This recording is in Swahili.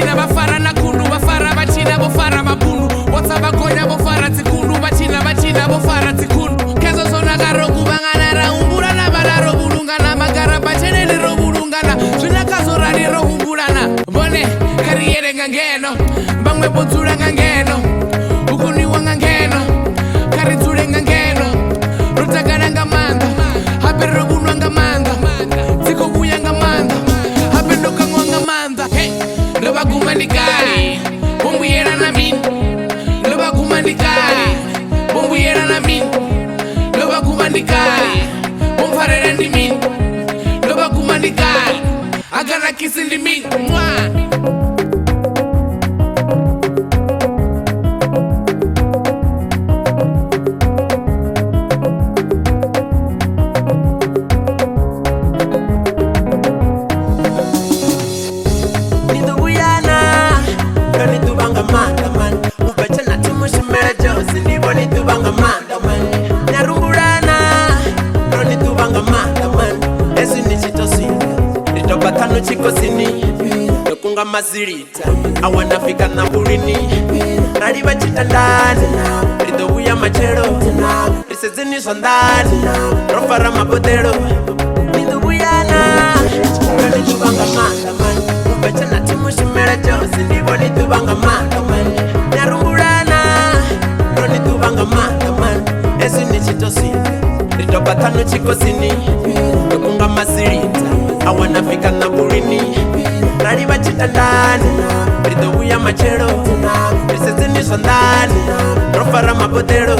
vachina vafara na kundu vafara vachina vofara mapundu votsa vagonya vofara tsikundu vachina vofara tsikundu kezo zonaka rokuvangana raumburana vala rovulungana magara pacheneni rovulungana zvinakazorari rohumbulana vone kariyerenga ngeno vamwe vodzulanga ngeno ukuniwa nga ngeno karidzulenga ngeno rotakananga manda habe rovunwa nga manda dzikovuya nga manda habe ndokangwa nga manda hey ndovaguma ndikali vombuyera na mini ndovaguma ndikali vombuyera na mini ndovaguma ndikali vomfarere ndi mini ndovaguma ndikali akanakisi ndi mini chikosini nokunga mazirita awanafika na burini naliva chitandani ridouya machero riseziniswa ndani rofara mabodero niduvuyana ronituvanga mandamani uvechana timushimera chose ndivo nituvanga mandamani narumbulana ronituvanga mandamani esi ni chitosini ritopatano chikosini nokunga mazirita awanafika na burini naliva chitandani ridouya machero riseziniswa ndani rofara mabodero